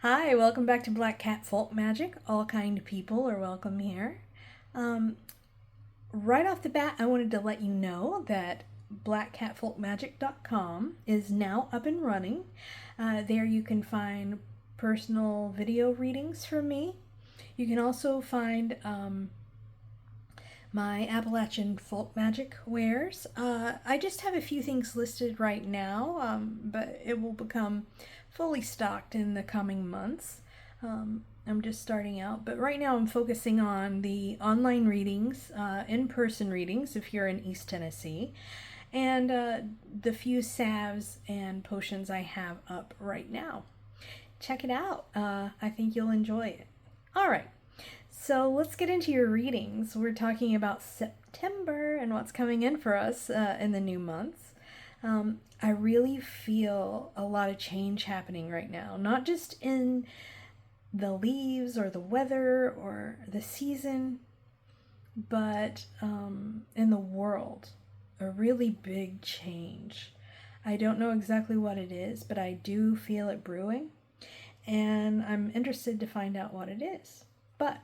Hi, welcome back to Black Cat Folk Magic. All kind people are welcome here. Um, right off the bat, I wanted to let you know that blackcatfolkmagic.com is now up and running. There you can find personal video readings from me. You can also find my Appalachian folk magic wares. I just have a few things listed right now, but it will become fully stocked in the coming months. I'm just starting out, but right now I'm focusing on the online readings, in-person readings if you're in East Tennessee, and the few salves and potions I have up right now. Check it out. I think you'll enjoy it. All right. So let's get into your readings. We're talking about September and what's coming in for us in the new months. I really feel a lot of change happening right now, not just in the leaves or the weather or the season, but in the world. A really big change. I don't know exactly what it is, but I do feel it brewing, and I'm interested to find out what it is. But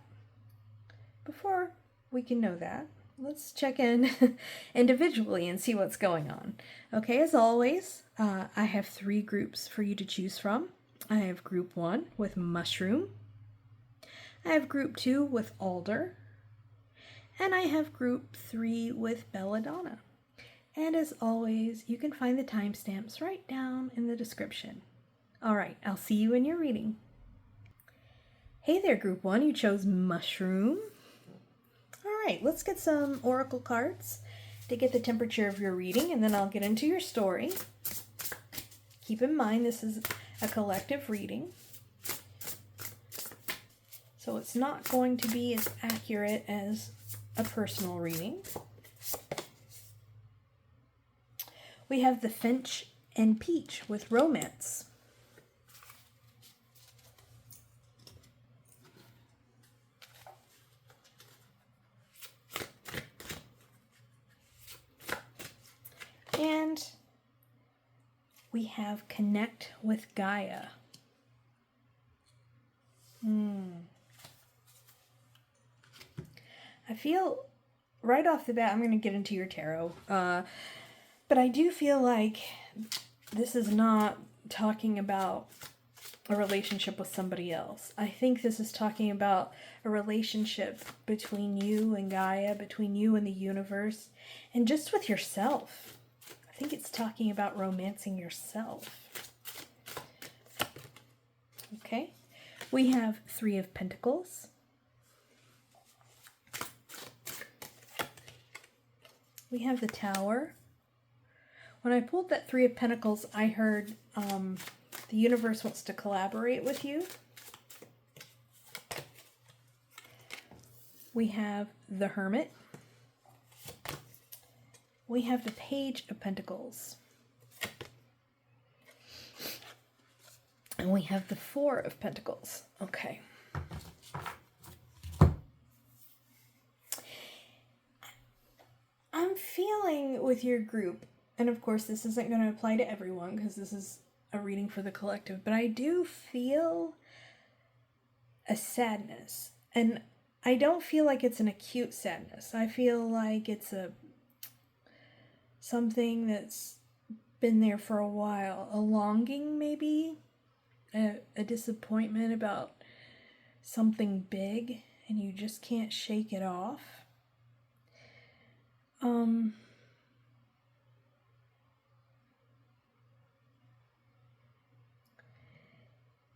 before we can know that, let's check in individually and see what's going on. Okay, as always, I have 3 groups for you to choose from. I have group 1 with mushroom, I have group 2 with alder, and I have group 3 with belladonna. And as always, you can find the timestamps right down in the description. All right, I'll see you in your reading. Hey there, group 1, you chose mushroom. All right, let's get some oracle cards to get the temperature of your reading, and then I'll get into your story. Keep in mind this is a collective reading, so it's not going to be as accurate as a personal reading. We have the Finch and Peach with romance. And we have Connect with Gaia. I feel right off the bat, I'm going to get into your tarot, but I do feel like this is not talking about a relationship with somebody else. I think this is talking about a relationship between you and Gaia, between you and the universe, and just with yourself. I think it's talking about romancing yourself. Okay, we have 3 of Pentacles. We have the Tower. When I pulled that 3 of Pentacles, I heard the universe wants to collaborate with you. We have the Hermit. We have the Page of Pentacles. And we have the 4 of Pentacles. Okay. I'm feeling with your group, and of course this isn't going to apply to everyone because this is a reading for the collective, but I do feel a sadness. And I don't feel like it's an acute sadness. I feel like it's something that's been there for a while. A longing, maybe. A disappointment about something big, and you just can't shake it off.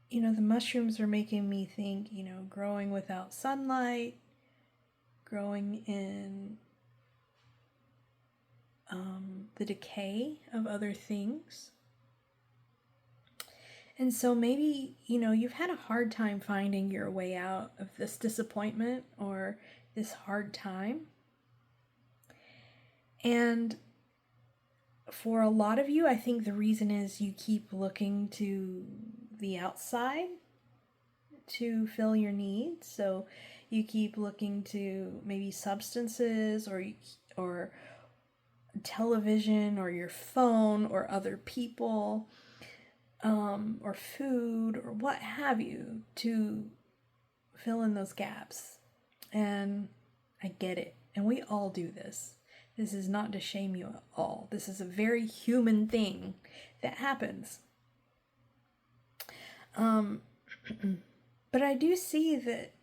You know, the mushrooms are making me think, you know, growing without sunlight, growing in the decay of other things. And so maybe, you know, you've had a hard time finding your way out of this disappointment or this hard time. And for a lot of you, I think the reason is you keep looking to the outside to fill your needs. So you keep looking to maybe substances or television or your phone or other people. or food or what have you to fill in those gaps. And I get it. And we all do this. This is not to shame you at all. This is a very human thing that happens. But I do see that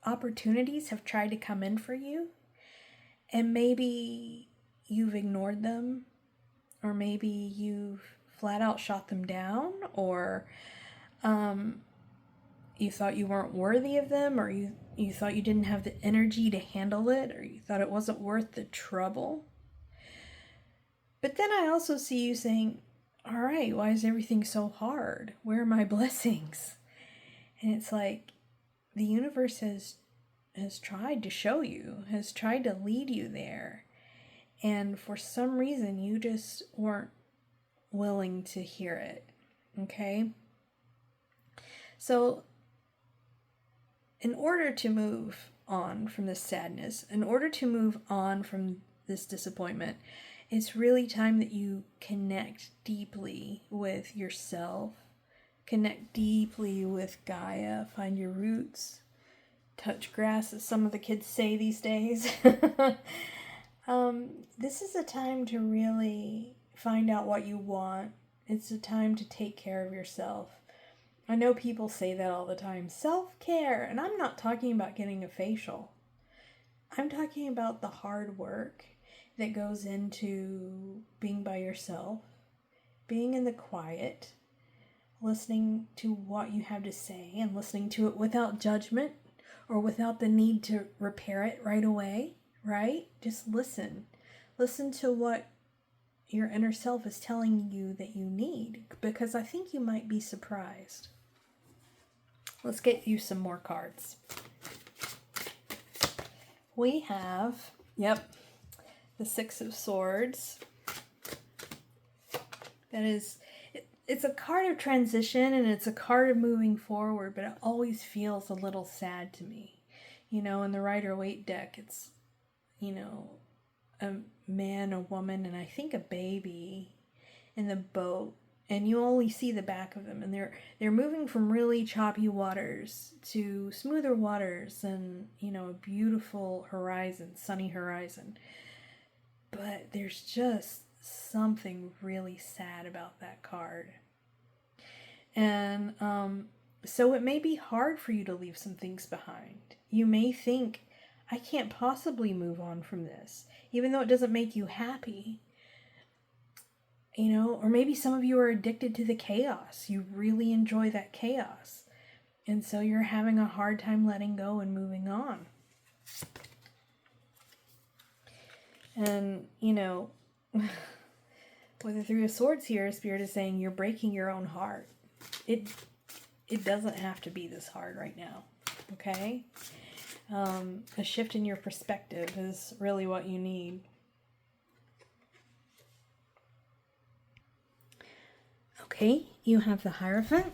opportunities have tried to come in for you, and maybe you've ignored them, or maybe you've flat out shot them down, or you thought you weren't worthy of them, or you thought you didn't have the energy to handle it, or you thought it wasn't worth the trouble. But then I also see you saying, all right, why is everything so hard? Where are my blessings? And it's like the universe has tried to show you, has tried to lead you there. And for some reason, you just weren't willing to hear it. Okay? So, in order to move on from this sadness, in order to move on from this disappointment, it's really time that you connect deeply with yourself, connect deeply with Gaia, find your roots, touch grass, as some of the kids say these days. This is a time to really find out what you want. It's a time to take care of yourself. I know people say that all the time, self-care, and I'm not talking about getting a facial. I'm talking about the hard work that goes into being by yourself, being in the quiet, listening to what you have to say and listening to it without judgment or without the need to repair it right away, right? Just listen. Listen to what your inner self is telling you that you need, because I think you might be surprised. Let's get you some more cards. We have, the Six of Swords. That is, it's a card of transition and it's a card of moving forward, but it always feels a little sad to me. In the Rider-Waite deck, it's, a man, a woman, and I think a baby in the boat. And you only see the back of them, and they're moving from really choppy waters to smoother waters and, a beautiful horizon, sunny horizon. But there's just something really sad about that card. And so it may be hard for you to leave some things behind. You may think, I can't possibly move on from this, even though it doesn't make you happy. Or maybe some of you are addicted to the chaos. You really enjoy that chaos. And so you're having a hard time letting go and moving on. And, with the Three of Swords here, Spirit is saying you're breaking your own heart. It doesn't have to be this hard right now, okay? A shift in your perspective is really what you need. Okay, you have the Hierophant.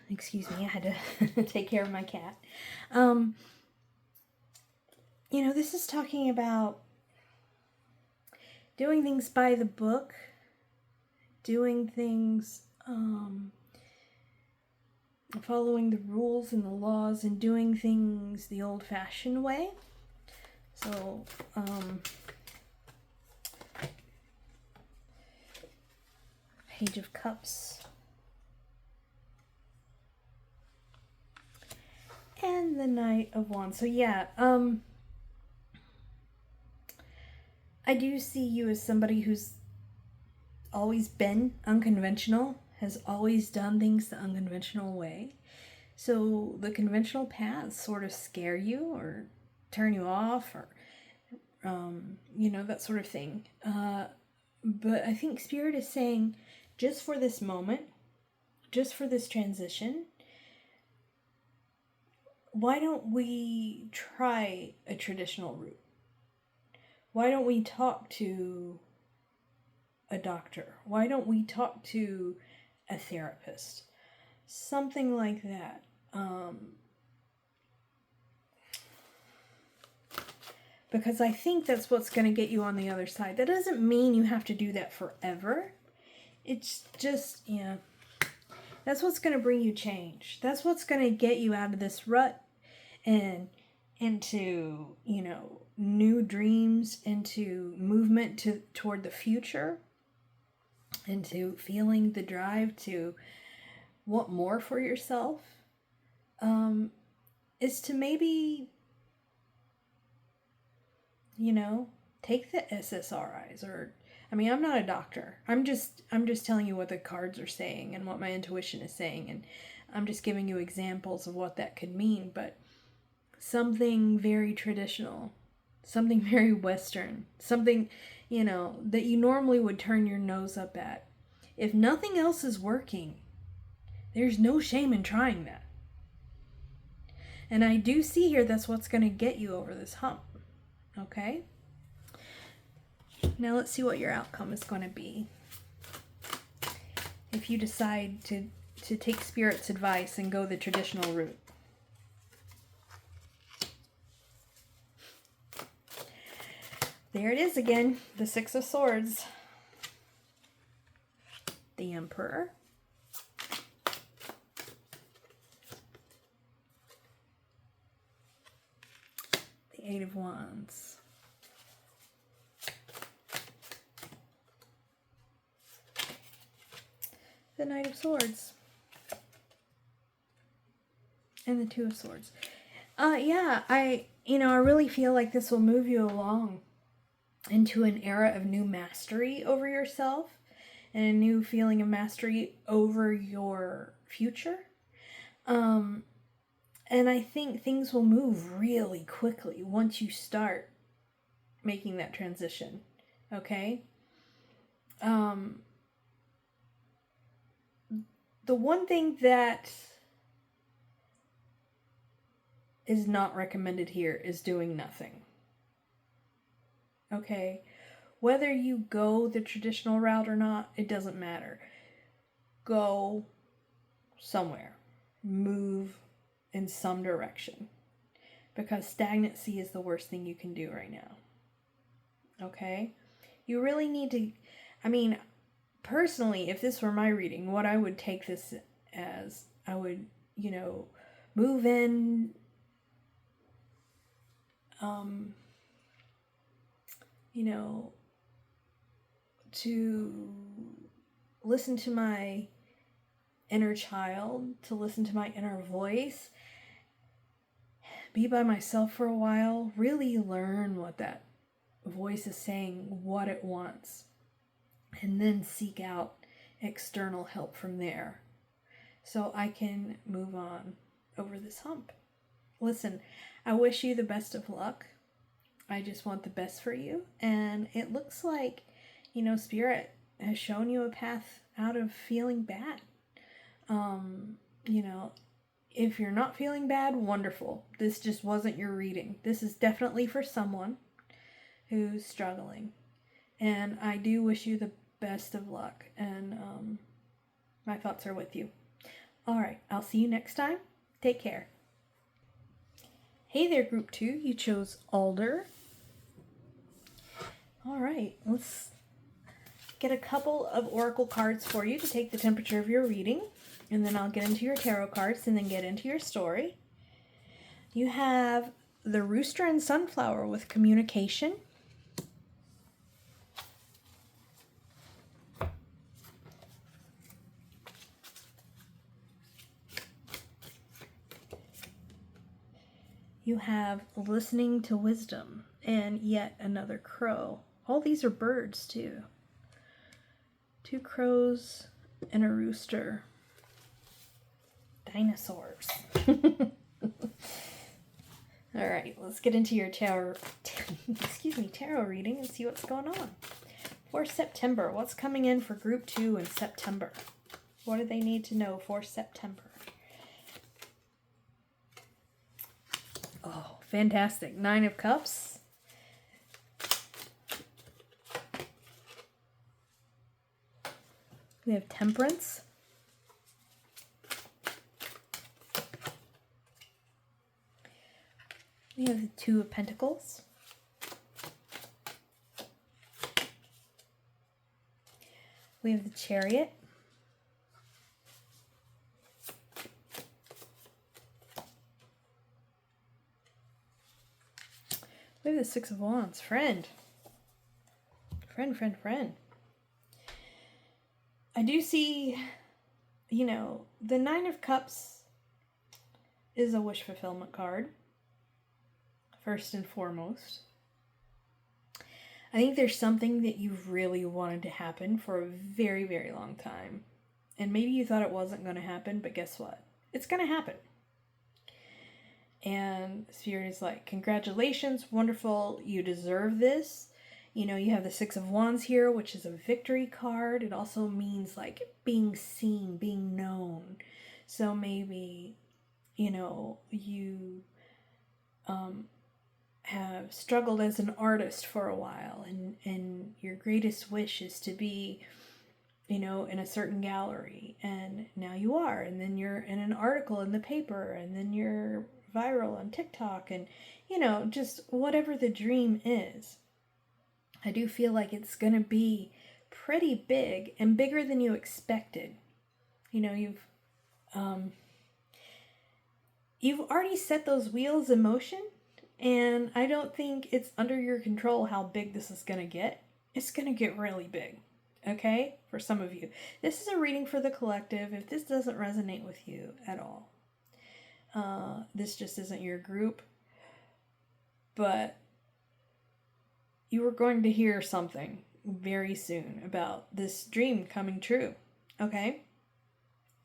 Excuse me, I had to take care of my cat. This is talking about doing things by the book, doing things, following the rules and the laws, and doing things the old-fashioned way. So, Page of Cups. And the Knight of Wands. So yeah, I do see you as somebody who's always been unconventional, has always done things the unconventional way. So the conventional paths sort of scare you or turn you off or, that sort of thing. But I think Spirit is saying, just for this moment, just for this transition, why don't we try a traditional route? Why don't we talk to a doctor? Why don't we talk to a therapist? Something like that. Because I think that's what's going to get you on the other side. That doesn't mean you have to do that forever. it's just, that's what's going to bring you change. That's what's going to get you out of this rut and into, new dreams, into movement toward the future, into feeling the drive to want more for yourself, is to maybe, take the SSRIs. Or I'm not a doctor. I'm just telling you what the cards are saying and what my intuition is saying, and I'm just giving you examples of what that could mean. But something very traditional, something very Western, something, that you normally would turn your nose up at. If nothing else is working, there's no shame in trying that. And I do see here that's what's going to get you over this hump. Okay? Now let's see what your outcome is going to be. If you decide to take Spirit's advice and go the traditional route. There it is again, the Six of Swords. The Emperor. The Eight of Wands. The Knight of Swords. And the Two of Swords. I really feel like this will move you along into an era of new mastery over yourself and a new feeling of mastery over your future. And I think things will move really quickly once you start making that transition. Okay? The one thing that is not recommended here is doing nothing. Okay? Whether you go the traditional route or not, it doesn't matter. Go somewhere. Move in some direction. Because stagnancy is the worst thing you can do right now. Okay? You really need to... personally, if this were my reading, what I would take this as, I would, move in... to listen to my inner child, to listen to my inner voice, be by myself for a while, really learn what that voice is saying, what it wants, and then seek out external help from there so I can move on over this hump. Listen, I wish you the best of luck. I just want the best for you. And it looks like, Spirit has shown you a path out of feeling bad. If you're not feeling bad, wonderful. This just wasn't your reading. This is definitely for someone who's struggling. And I do wish you the best of luck. And my thoughts are with you. All right, I'll see you next time. Take care. Hey there, Group 2. You chose Alder. All right, let's get a couple of oracle cards for you to take the temperature of your reading. And then I'll get into your tarot cards and then get into your story. You have the Rooster and Sunflower with communication. You have Listening to Wisdom and yet another crow. All these are birds too. 2 crows and a rooster. Dinosaurs. All right, let's get into your tarot reading and see what's going on. For September, what's coming in for Group 2 in September? What do they need to know for September? Oh, fantastic. 9 of Cups. We have Temperance. We have the 2 of Pentacles. We have the Chariot. We have the Six of Wands. Friend. Friend. I do see, you know, the Nine of Cups is a wish fulfillment card, first and foremost. I think there's something that you've really wanted to happen for a very, very long time. And maybe you thought it wasn't going to happen, but guess what? It's going to happen. And Spirit is like, congratulations, wonderful, you deserve this. You know, you have the Six of Wands here, which is a victory card. It also means like being seen, being known. So maybe, you know, you have struggled as an artist for a while, and your greatest wish is to be, you know, in a certain gallery, and now you are, and then you're in an article in the paper, and then you're viral on TikTok, and, you know, just whatever the dream is. I do feel like it's going to be pretty big and bigger than you expected. You know, you've already set those wheels in motion, and I don't think it's under your control how big this is going to get. It's going to get really big, okay? For some of you. This is a reading for the collective. If this doesn't resonate with you at all, this just isn't your group. But you are going to hear something very soon about this dream coming true, okay?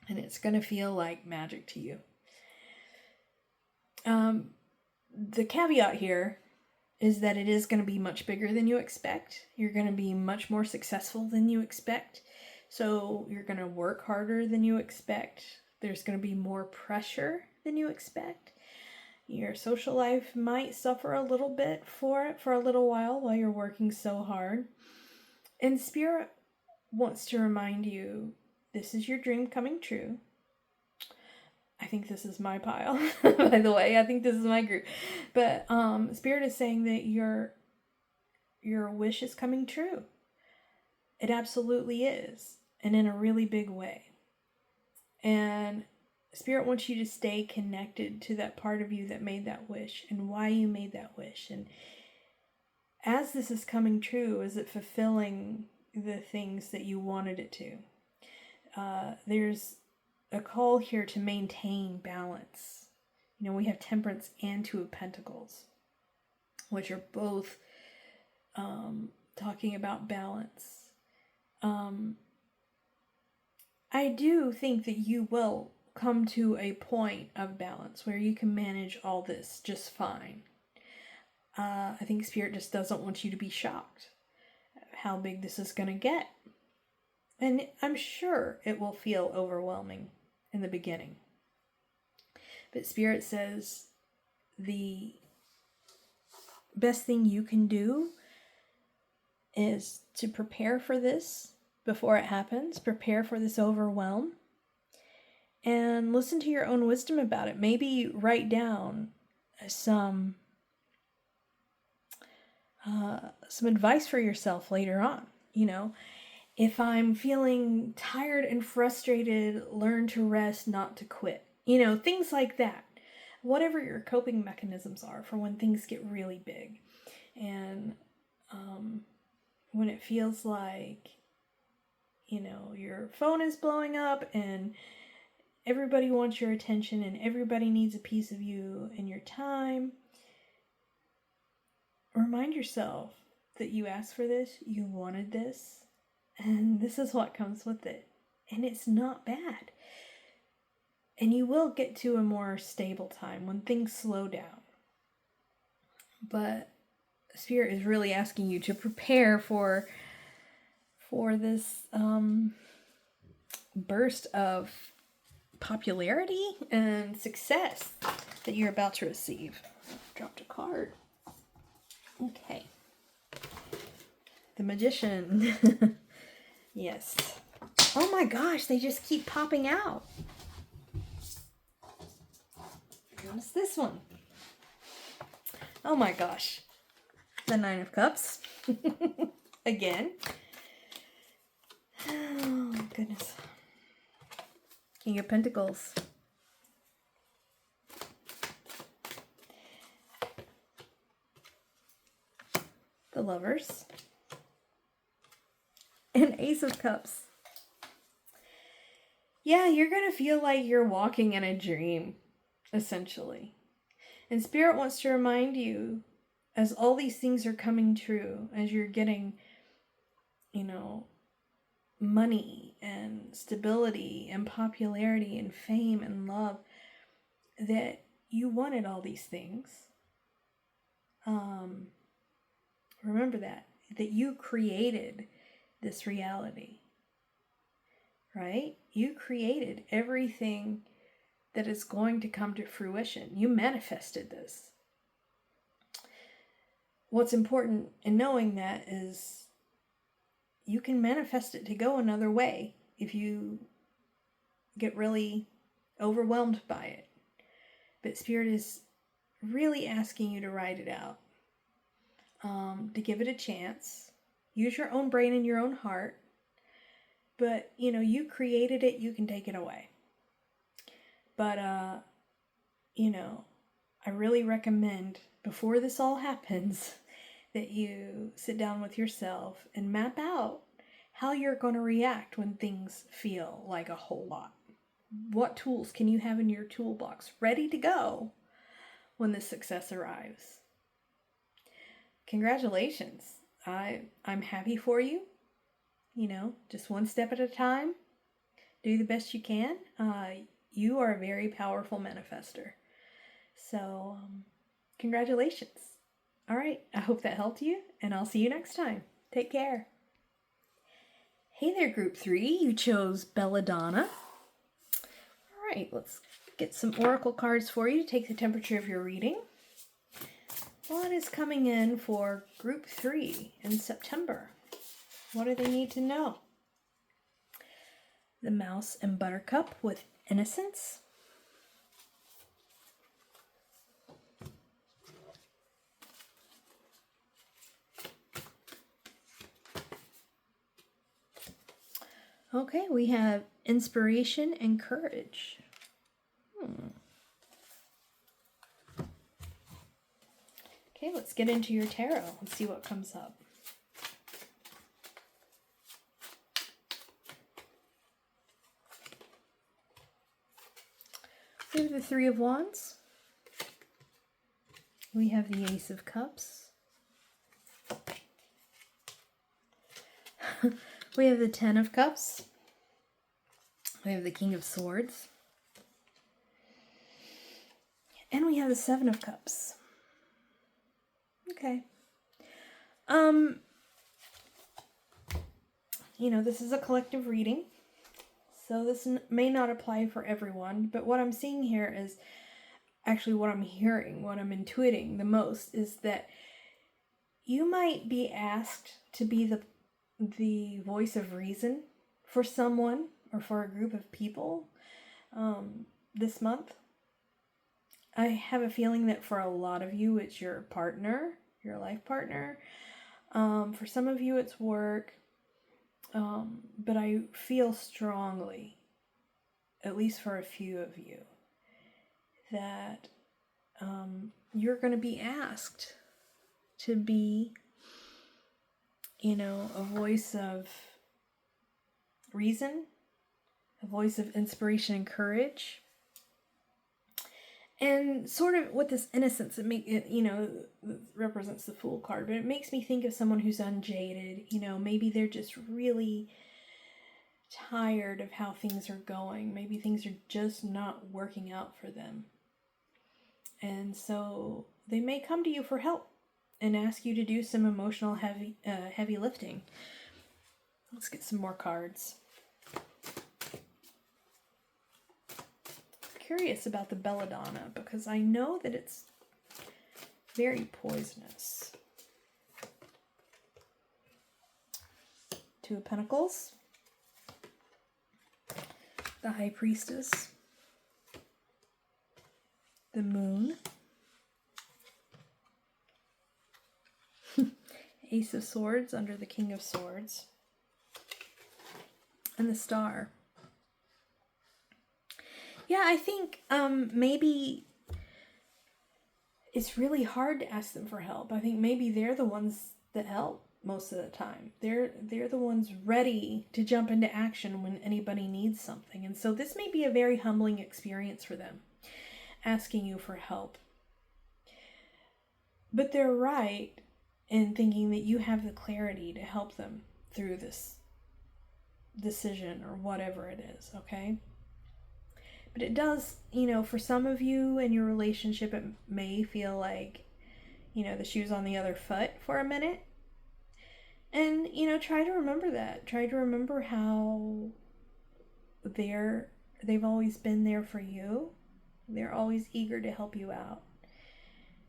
And it's going to feel like magic to you. The caveat here is that it is going to be much bigger than you expect. You're going to be much more successful than you expect. So you're going to work harder than you expect. There's going to be more pressure than you expect. Your social life might suffer a little bit for it for a little while you're working so hard. And Spirit wants to remind you, this is your dream coming true. I think this is my pile, by the way. I think this is my group. But Spirit is saying that your wish is coming true. It absolutely is. And in a really big way. And Spirit wants you to stay connected to that part of you that made that wish and why you made that wish. And as this is coming true, is it fulfilling the things that you wanted it to? There's a call here to maintain balance. You know, we have Temperance and Two of Pentacles, which are both talking about balance. I do think that you will come to a point of balance where you can manage all this just fine. I think Spirit just doesn't want you to be shocked at how big this is going to get. And I'm sure it will feel overwhelming in the beginning. But Spirit says the best thing you can do is to prepare for this before it happens. Prepare for this overwhelm. And listen to your own wisdom about it. Maybe write down some advice for yourself later on. You know, if I'm feeling tired and frustrated, learn to rest, not to quit. You know, things like that. Whatever your coping mechanisms are for when things get really big. And when it feels like, you know, your phone is blowing up and everybody wants your attention and everybody needs a piece of you and your time. Remind yourself that you asked for this, you wanted this, and this is what comes with it. And it's not bad. And you will get to a more stable time when things slow down. But Spirit is really asking you to prepare for this burst of popularity and success that you're about to receive. Dropped a card. Okay. The Magician. Yes. Oh my gosh, they just keep popping out. What's this one? Oh my gosh. The Nine of Cups. Again. Oh, goodness. King of Pentacles. The Lovers. And Ace of Cups. Yeah, you're going to feel like you're walking in a dream, essentially. And Spirit wants to remind you, as all these things are coming true, as you're getting, money and stability and popularity and fame and love, that you wanted all these things. Remember that you created this reality, right? You created everything that is going to come to fruition. You manifested this. What's important in knowing that is you can manifest it to go another way if you get really overwhelmed by it. But Spirit is really asking you to write it out, to give it a chance. Use your own brain and your own heart. But, you created it, you can take it away. But, I really recommend, before this all happens, that you sit down with yourself and map out how you're going to react when things feel like a whole lot. What tools can you have in your toolbox ready to go when the success arrives? Congratulations. I'm happy for you. Just one step at a time. Do the best you can. You are a very powerful manifester. So, congratulations. All right, I hope that helped you, and I'll see you next time. Take care. Hey there, Group 3. You chose Belladonna. All right, let's get some oracle cards for you to take the temperature of your reading. What is coming in for Group 3 in September? What do they need to know? The Mouse and Buttercup with Innocence. Okay, we have Inspiration and Courage. Okay, let's get into your tarot and see what comes up. We have the Three of Wands. We have the Ace of Cups. We have the Ten of Cups. We have the King of Swords. And we have the Seven of Cups. Okay. This is a collective reading, so this may not apply for everyone, but what I'm seeing here is actually what I'm hearing, what I'm intuiting the most is that you might be asked to be the voice of reason for someone or for a group of people this month. I have a feeling that for a lot of you, it's your partner, your life partner. For some of you, it's work. But I feel strongly, at least for a few of you, that you're going to be asked to be, a voice of reason, a voice of inspiration and courage. And sort of with this innocence, it represents the Fool card, but it makes me think of someone who's unjaded. Maybe they're just really tired of how things are going. Maybe things are just not working out for them. And so they may come to you for help and ask you to do some emotional heavy lifting. Let's get some more cards. Curious about the Belladonna because I know that it's very poisonous. Two of Pentacles, the High Priestess, the Moon, Ace of Swords under the King of Swords, and the Star. Yeah, I think maybe it's really hard to ask them for help. I think maybe they're the ones that help most of the time. They're the ones ready to jump into action when anybody needs something. And so this may be a very humbling experience for them, asking you for help. But they're right in thinking that you have the clarity to help them through this decision or whatever it is, okay? But it does, for some of you in your relationship, it may feel like, the shoe's on the other foot for a minute. And, try to remember that. Try to remember how they've always been there for you. They're always eager to help you out.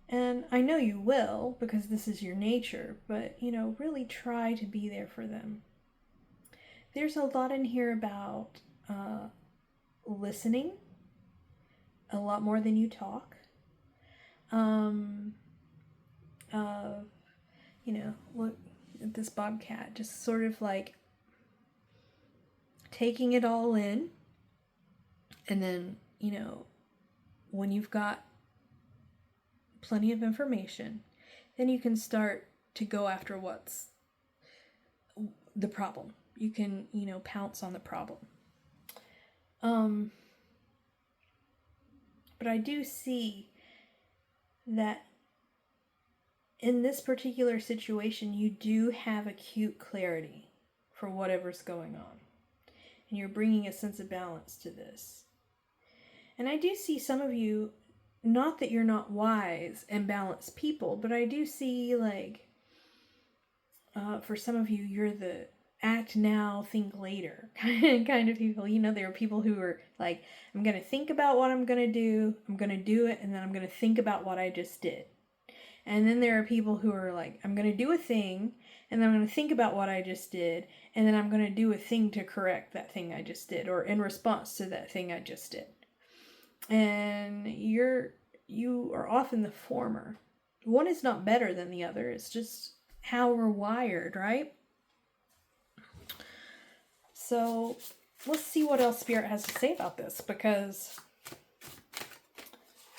And I know you will, because this is your nature, but, really try to be there for them. There's a lot in here about listening, a lot more than you talk. Look at this bobcat, just sort of like taking it all in. And then, when you've got plenty of information, then you can start to go after what's the problem. You can, pounce on the problem. But I do see that in this particular situation, you do have acute clarity for whatever's going on. And you're bringing a sense of balance to this. And I do see some of you, not that you're not wise and balanced people, but I do see for some of you, you're the act now, think later kind of people. There are people who are like, I'm going to think about what I'm going to do, I'm going to do it, and then I'm going to think about what I just did. And then there are people who are like, I'm going to do a thing, and then I'm going to think about what I just did, and then I'm going to do a thing to correct that thing I just did, or in response to that thing I just did. And you are often the former. One is not better than the other. It's just how we're wired, right? So let's see what else Spirit has to say about this, because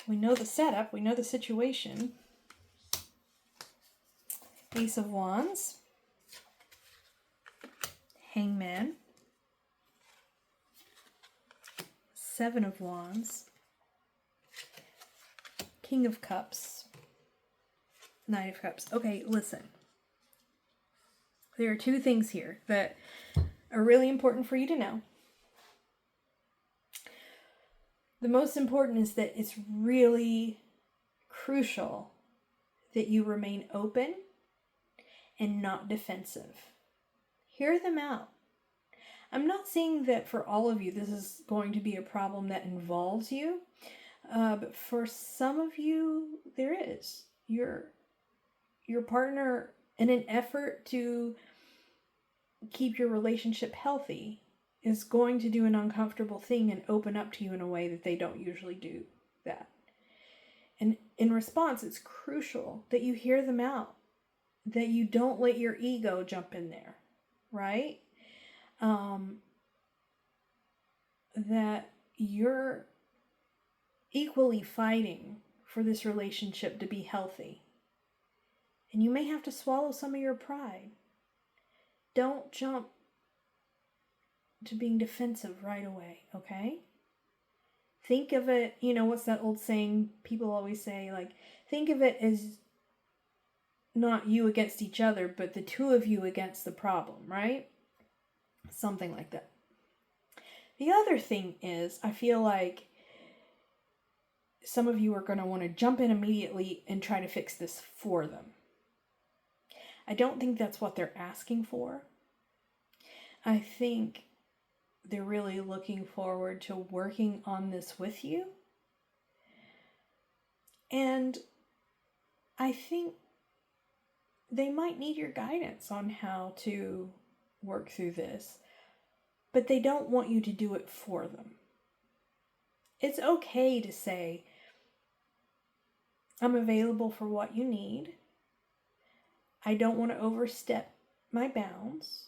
we know the setup, we know the situation. Ace of Wands, Hangman, Seven of Wands, King of Cups, Knight of Cups. Okay, listen. There are two things here that are really important for you to know. The most important is that it's really crucial that you remain open and not defensive. Hear them out. I'm not saying that for all of you this is going to be a problem that involves you, but for some of you there is. Your partner, in an effort to keep your relationship healthy, is going to do an uncomfortable thing and open up to you in a way that they don't usually do that. And in response, it's crucial that you hear them out, that you don't let your ego jump in there, right? That you're equally fighting for this relationship to be healthy. And you may have to swallow some of your pride. Don't jump to being defensive right away, okay? Think of it, what's that old saying people always say, like, think of it as not you against each other, but the two of you against the problem, right? Something like that. The other thing is, I feel like some of you are going to want to jump in immediately and try to fix this for them. I don't think that's what they're asking for. I think they're really looking forward to working on this with you. And I think they might need your guidance on how to work through this, but they don't want you to do it for them. It's okay to say, I'm available for what you need. I don't want to overstep my bounds.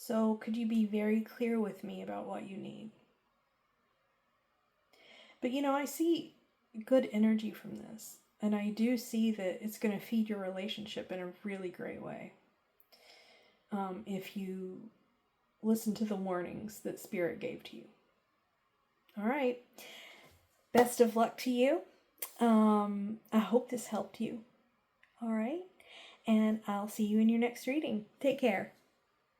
So could you be very clear with me about what you need? But I see good energy from this. And I do see that it's going to feed your relationship in a really great way. If you listen to the warnings that Spirit gave to you. All right. Best of luck to you. I hope this helped you. All right. And I'll see you in your next reading. Take care.